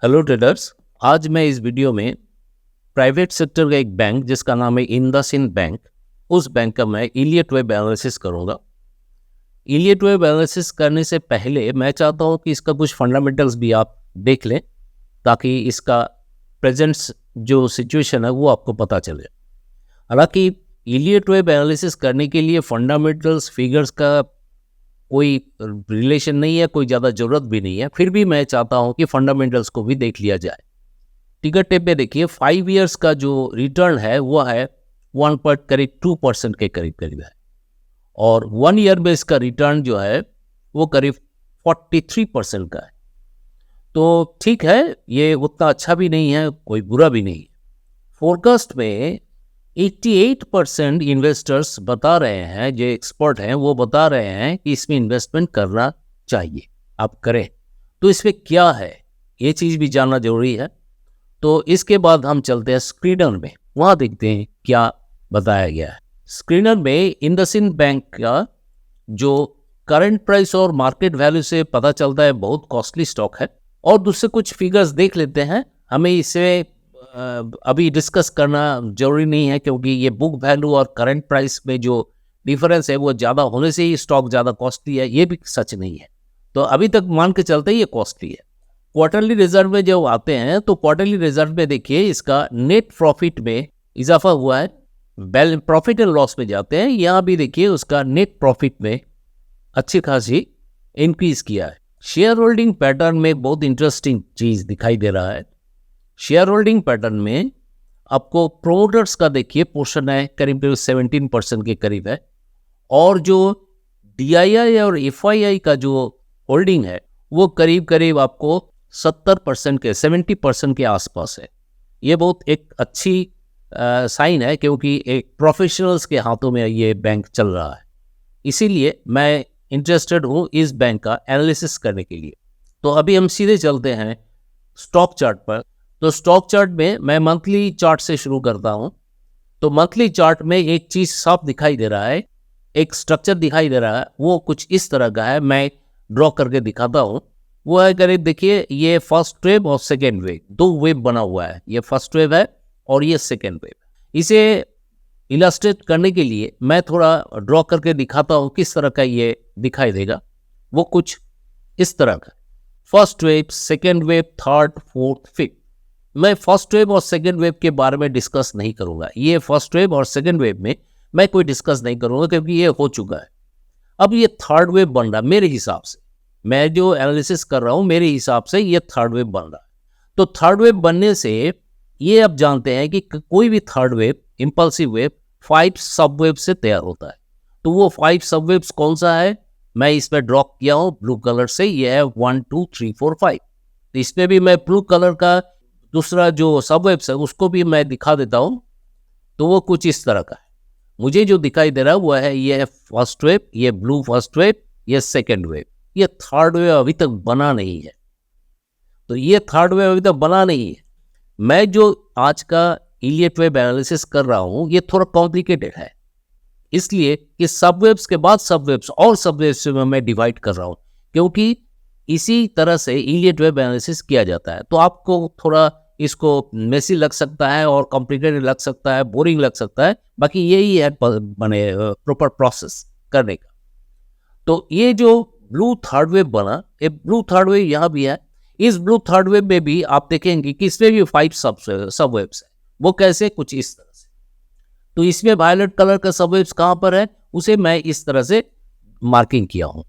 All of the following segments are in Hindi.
Hello traders. आज मैं इस वीडियो में प्राइवेट सेक्टर का एक बैंक जिसका नाम है इंडसइंड बैंक, उस बैंक का मैं इलियट वेब एनालिसिस करूंगा। इलियट वेब एनालिसिस करने से पहले मैं चाहता हूं कि इसका कुछ फंडामेंटल्स भी आप देख लें ताकि इसका प्रेजेंट जो सिचुएशन है वो आपको पता चले। हालांकि इलियट वेब एनालिसिस करने के लिए फंडामेंटल्स फिगर्स का कोई रिलेशन नहीं है, कोई ज़्यादा ज़रूरत भी नहीं है, फिर भी मैं चाहता हूं कि फंडामेंटल्स को भी देख लिया जाए। टिकट टेप पे देखिए 5 ईयर्स का जो रिटर्न है वो है 1.2% के करीब करीब है, और 1 ईयर में इसका रिटर्न जो है वो करीब 43% का है। तो ठीक है, ये उतना अच्छा भी नहीं है, कोई बुरा भी नहीं है। फोरकास्ट में 88% इन्वेस्टर्स बता रहे हैं, जो एक्सपर्ट हैं वो बता रहे हैं कि इसमें इन्वेस्टमेंट करना चाहिए, आप करें। तो इसमें क्या है ये चीज़ भी जानना जरूरी है। तो इसके बाद हम चलते हैं स्क्रीनर में, वहाँ देखते हैं क्या बताया गया है। स्क्रीनर में इंडसइंड बैंक का जो करंट प्राइस और मार्केट वैल्यू से पता चलता है बहुत कॉस्टली स्टॉक है। और दूसरे कुछ फिगर्स देख लेते हैं, हमें इसे अभी डिस्कस करना जरूरी नहीं है क्योंकि ये बुक वैल्यू और करंट प्राइस में जो डिफरेंस है वो ज़्यादा होने से ही स्टॉक ज़्यादा कॉस्टली है, ये भी सच नहीं है। तो अभी तक मान के चलते ही ये कॉस्टली है। क्वार्टरली रिजर्व में जब आते हैं तो क्वार्टरली रिजर्व में देखिए इसका नेट प्रॉफिट में इजाफा हुआ है। प्रॉफिट एंड लॉस में जाते हैं, यहाँ भी देखिए उसका नेट प्रॉफिट में अच्छी खासी इंक्रीज किया है। शेयर होल्डिंग पैटर्न में बहुत इंटरेस्टिंग चीज़ दिखाई दे रहा है। शेयर होल्डिंग पैटर्न में आपको प्रोमोटर्स का देखिए पोर्शन है करीब 17% के करीब है, और जो DII और FII का जो होल्डिंग है वो करीब करीब आपको 70% के आसपास है। ये बहुत एक अच्छी साइन है क्योंकि एक प्रोफेशनल्स के हाथों में ये बैंक चल रहा है, इसीलिए मैं इंटरेस्टेड हूँ इस बैंक का एनालिसिस करने के लिए। तो अभी हम सीधे चलते हैं स्टॉक चार्ट पर। तो स्टॉक चार्ट में मैं मंथली चार्ट से शुरू करता हूं। तो मंथली चार्ट में एक चीज साफ दिखाई दे रहा है, एक स्ट्रक्चर दिखाई दे रहा है, वो कुछ इस तरह का है। मैं ड्रॉ करके दिखाता हूं। वो है करीब देखिए, ये फर्स्ट वेव और सेकेंड वेव, दो वेव बना हुआ है। ये फर्स्ट वेव है और ये सेकेंड वेव। इसे इलस्ट्रेट करने के लिए मैं थोड़ा ड्रॉ करके दिखाता हूं किस तरह का ये दिखाई देगा। वो कुछ इस तरह का, first wave, second wave, third, fourth, fifth. मैं फर्स्ट वेव और सेकेंड वेव के बारे में डिस्कस नहीं करूंगा। ये फर्स्ट वेव और सेकेंड वेव में मैं कोई डिस्कस नहीं करूंगा क्योंकि ये हो चुका है। अब ये थर्ड वेव बन रहा है मेरे हिसाब से, मैं जो एनालिसिस कर रहा हूं मेरे हिसाब से ये थर्ड वेव बन रहा है। तो थर्ड वेव बनने से ये अब जानते हैं कि कोई भी थर्ड वेव, इंपल्सिव वेव, 5 सब वेव से तैयार होता है। तो वो 5 सब वेव्स कौन सा है, मैं इसमें ड्रॉ किया हूं ब्लू कलर से। ये है 1 2 3 4 5। तो इसमें भी मैं ब्लू कलर का दूसरा जो सब वेब्स है उसको भी मैं दिखा देता हूं। तो वो कुछ इस तरह का है। मुझे जो दिखाई दे रहा है वो है ये फर्स्ट वेव, ये ब्लू फर्स्ट वेव, ये सेकेंड वेव। ये थर्ड वेव अभी तक बना नहीं है। तो ये थर्ड वेव अभी तक बना नहीं है। मैं जो आज का इलियट वेब एनालिसिस कर रहा हूं ये थोड़ा कॉम्प्लिकेटेड है, इसलिए कि सब वेव्स के बाद सब वेव्स और सब वेव्स में मैं डिवाइड कर रहा हूं, क्योंकि इसी तरह से इलियट वेब एनालिसिस किया जाता है। तो आपको थोड़ा इसको मेसी लग सकता है और कॉम्प्लिकेटेड लग सकता है, बोरिंग लग सकता है, बाकी यही है बने प्रॉपर प्रोसेस करने का। तो ये जो ब्लू थर्ड वेव बना, ये ब्लू थर्ड वेव यहाँ भी है। इस ब्लू थर्ड वेव में भी आप देखेंगे कि इसमें भी 5 सब वेव्स है। वो कैसे, कुछ इस तरह से। तो इसमें वायलेट कलर का सब वेव्स कहाँ पर है, उसे मैं इस तरह से मार्किंग किया हूं।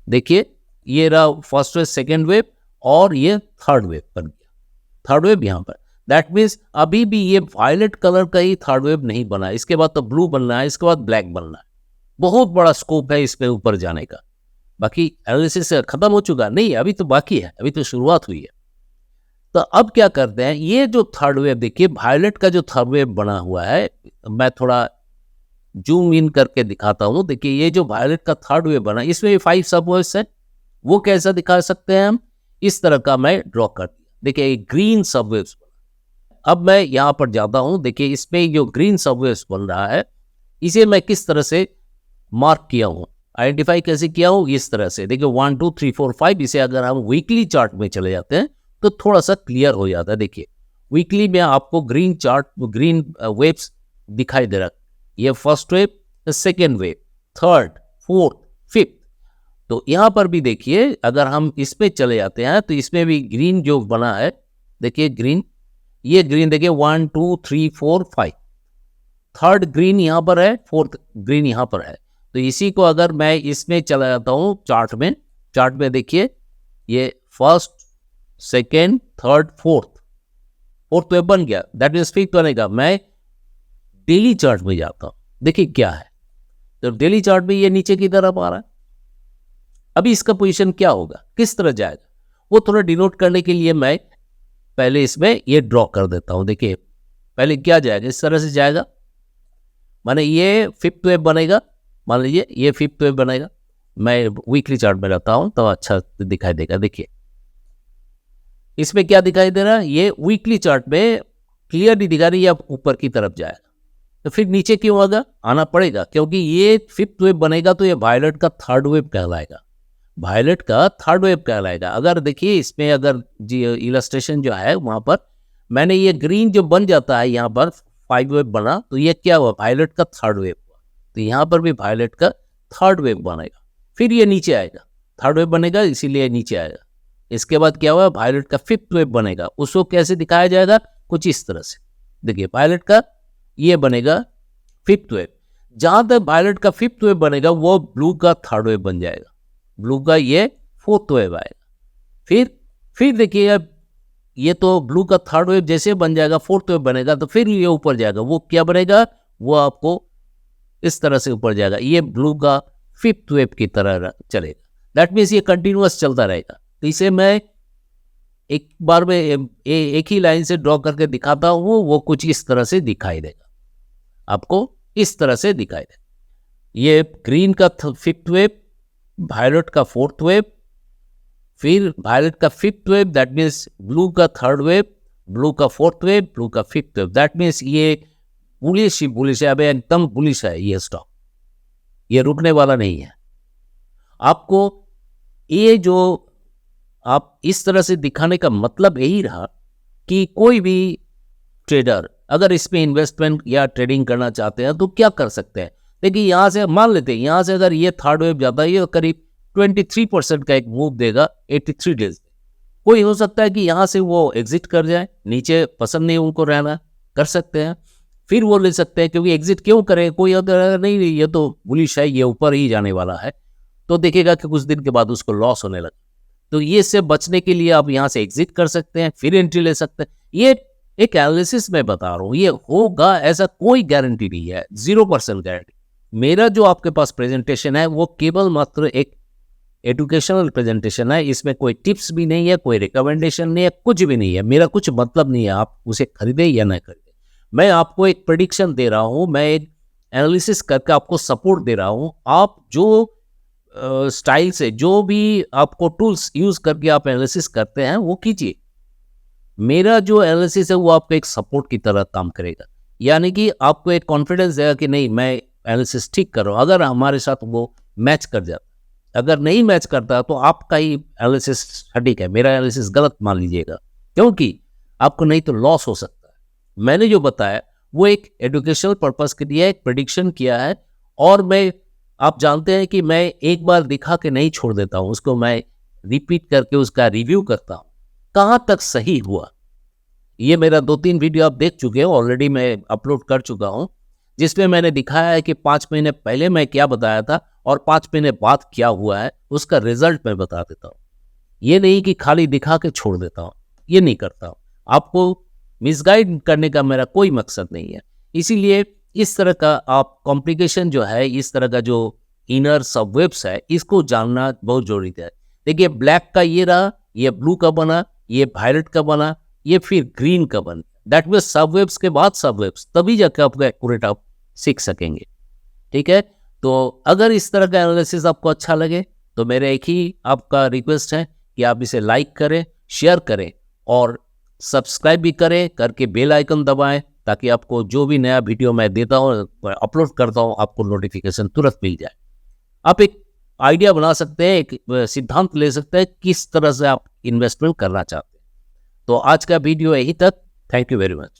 देखिए ये रहा फर्स्ट वेव, सेकेंड वेव, और ये थर्ड वेव बन गया। थर्ड वेव यहाँ पर, दैट मीन्स अभी भी ये वायलेट कलर का ही थर्ड वेव नहीं बना है। इसके बाद तो ब्लू बनना है, इसके बाद ब्लैक बनना है। बहुत बड़ा स्कोप है इस पे ऊपर जाने का। बाकी एनालिसिस खत्म हो चुका नहीं, अभी तो बाकी है, अभी तो शुरुआत हुई है। तो अब क्या करते हैं, ये जो थर्ड वेव देखिए, वायलेट का जो थर्ड वेव बना हुआ है, मैं थोड़ा जूम इन करके दिखाता हूं। देखिए ये जो वायलेट का थर्ड वेव बना, इसमें 5 सब वेव्स है। वो कैसा दिखा सकते हैं हम, इस तरह का मैं ड्रॉ कर दिया। देखिए ग्रीन सब वेव्स बना। अब मैं यहां पर जाता हूं, देखिए इसमें जो ग्रीन सब वेव्स बन रहा है इसे मैं किस तरह से मार्क किया हूं, आइडेंटिफाई कैसे किया हूं, इस तरह से। देखिए 1 2 3 4 5। इसे अगर हम वीकली चार्ट में चले जाते हैं तो थोड़ा सा क्लियर हो जाता है। देखिए वीकली में आपको ग्रीन चार्ट, ग्रीन वेव्स दिखाई दे रहा है। ये first wave, second wave, third, fourth, fifth. तो यहाँ पर भी देखिए अगर हम इसमें चले जाते हैं तो इसमें भी ग्रीन जो बना है, देखिए ग्रीन, ये ग्रीन देखिए 1 2 3 4 5, थर्ड ग्रीन यहाँ पर है, फोर्थ ग्रीन यहाँ पर है। तो इसी को अगर मैं इसमें चला जाता हूँ चार्ट में, चार्ट में देखिए ये first, second, third, fourth wave बन गया, दैट मीन्स फिफ्थ बनेगा। मैं डेली चार्ट में जाता हूँ, देखिए क्या है, तो डेली चार्ट में ये नीचे की तरफ आ रहा है। अभी इसका पोजीशन क्या होगा, किस तरह जाएगा, वो थोड़ा डिनोट करने के लिए मैं पहले इसमें ये ड्रॉ कर देता हूं। देखिए पहले क्या जाएगा, इस तरह से जाएगा, माने ये फिफ्थ वेव बनेगा, मान लीजिए ये फिफ्थ वेव बनेगा। मैं वीकली चार्ट में रहता हूं तो अच्छा दिखाई देगा। देखिए इसमें क्या दिखाई दे रहा है, ये वीकली चार्ट में क्लियरली दिखा रही है अब ऊपर की तरफ जाएगा। तो फिर नीचे क्यों आना पड़ेगा, क्योंकि ये फिफ्थ वेव बनेगा तो ये वायलेट का थर्ड वेव कहलाएगा, वायलेट का थर्ड वेव कहलाएगा। अगर देखिए इसमें अगर इलस्ट्रेशन जो है वहां पर मैंने ये ग्रीन जो बन जाता है यहाँ पर 5 वेव बना, तो ये क्या हुआ, वायलेट का थर्ड वेव हुआ। तो यहाँ पर भी वायलेट का थर्ड वेव बनेगा, फिर ये नीचे आएगा, थर्ड वेव बनेगा इसीलिए नीचे आएगा। इसके बाद क्या हुआ, वायलेट का फिफ्थ वेव बनेगा, उसको कैसे दिखाया जाएगा, कुछ इस तरह से। देखिए वायलेट का ये बनेगा फिफ्थ वेव, जहां तक वायलेट का फिफ्थ वेव बनेगा वो ब्लू का थर्ड वेव बन जाएगा, ब्लू का ये फोर्थ वेव आएगा। फिर देखिए अब ये तो ब्लू का थर्ड वेव जैसे बन जाएगा, फोर्थ वेव बनेगा, तो फिर ये ऊपर जाएगा, वो क्या बनेगा, वो आपको इस तरह से ऊपर जाएगा, ये ब्लू का फिफ्थ वेव की तरह चलेगा। दैट मीन्स ये कंटिन्यूअस चलता रहेगा। तो इसे मैं एक बार में एक ही लाइन से ड्रॉ करके दिखाता हूँ, वो कुछ इस तरह से दिखाई देगा, आपको इस तरह से दिखाई देगा। ये ग्रीन का फिफ्थ वेव, वायलेट का फोर्थ वेव, फिर वायलेट का fifth wave, that means blue का थर्ड वेव, ब्लू का फोर्थ वेव, ब्लू का फिफ्थ वेव। दैट मीन्स ये बुलिश है, अब एकदम बुलिश है ये स्टॉक, ये रुकने वाला नहीं है। आपको ये जो आप इस तरह से दिखाने का मतलब यही रहा कि कोई भी ट्रेडर अगर इसमें इन्वेस्टमेंट या ट्रेडिंग करना चाहते हैं तो क्या कर सकते हैं। देखिए यहाँ से मान लेते हैं, यहाँ से अगर ये थर्ड वेव जाता है, ये करीब 23% का एक मूव देगा 83 डेज में। कोई हो सकता है कि यहाँ से वो एग्जिट कर जाए, नीचे पसंद नहीं उनको रहना, कर सकते हैं, फिर वो ले सकते हैं, क्योंकि एग्जिट क्यों करें, कोई अगर नहीं ये तो बुलिश है, ये ऊपर ही जाने वाला है, तो देखेगा कि कुछ दिन के बाद उसको लॉस होने लगा। तो ये से बचने के लिए आप यहाँ से एग्जिट कर सकते हैं, फिर एंट्री ले सकते हैं। ये एक एनालिसिस में बता रहा हूँ, ये होगा ऐसा कोई गारंटी नहीं है, 0% गारंटी। मेरा जो आपके पास प्रेजेंटेशन है वो केवल मात्र एक एजुकेशनल प्रेजेंटेशन है, इसमें कोई टिप्स भी नहीं है, कोई रिकमेंडेशन नहीं है, कुछ भी नहीं है, मेरा कुछ मतलब नहीं है आप उसे खरीदे या ना खरीदे। मैं आपको एक प्रेडिक्शन दे रहा हूँ, मैं एक एनालिसिस करके आपको सपोर्ट दे रहा हूँ। आप जो स्टाइल से, जो भी आपको टूल्स यूज करके आप एनालिसिस करते हैं वो कीजिए। मेरा जो एनालिसिस है वो आपको एक सपोर्ट की तरह काम करेगा, यानी कि आपको एक कॉन्फिडेंस देगा कि नहीं मैं एनालिसिस ठीक कर रहा हूँ। अगर हमारे साथ वो मैच कर जाता, अगर नहीं मैच करता तो आपका ही एनालिसिस सटीक है, मेरा एनालिसिस गलत मान लीजिएगा, क्योंकि आपको नहीं तो लॉस हो सकता है। मैंने जो बताया वो एक एजुकेशनल पर्पस के लिए एक प्रेडिक्शन किया है, और मैं, आप जानते हैं कि मैं एक बार दिखा के नहीं छोड़ देता हूँ, उसको मैं रिपीट करके उसका रिव्यू करता हूँ, कहाँ तक सही हुआ। ये मेरा 2-3 वीडियो आप देख चुके हो ऑलरेडी, मैं अपलोड कर चुका हूँ, जिसमें मैंने दिखाया है कि 5 महीने पहले मैं क्या बताया था और 5 महीने बाद क्या हुआ है, उसका रिजल्ट मैं बता देता हूँ। ये नहीं कि खाली दिखा के छोड़ देता हूँ, ये नहीं करता हूँ। आपको मिसगाइड करने का मेरा कोई मकसद नहीं है। इसीलिए इस तरह का आप कॉम्प्लिकेशन जो है, इस तरह का जो इनर सबवेब्स है, इसको जानना बहुत जरूरी है। देखिए ब्लैक का ये रहा, ये ब्लू का बना, ये वायलेट का बना, ये फिर ग्रीन का बना, दैट मीन्स सबवेब्स के बाद सबवेब्स, तभी जाकर आपको एक्यूरेट आप सीख सकेंगे। ठीक है, तो अगर इस तरह का एनालिसिस आपको अच्छा लगे तो मेरा एक ही आपका रिक्वेस्ट है कि आप इसे लाइक करें, शेयर करें और सब्सक्राइब भी करें, करके बेल आइकन दबाएं, ताकि आपको जो भी नया वीडियो मैं देता हूँ, अपलोड करता हूँ, आपको नोटिफिकेशन तुरंत मिल जाए। आप एक आइडिया बना सकते हैं, एक सिद्धांत ले सकते हैं किस तरह से आप इन्वेस्टमेंट करना चाहते हैं। तो आज का वीडियो यही तक। Thank you very much.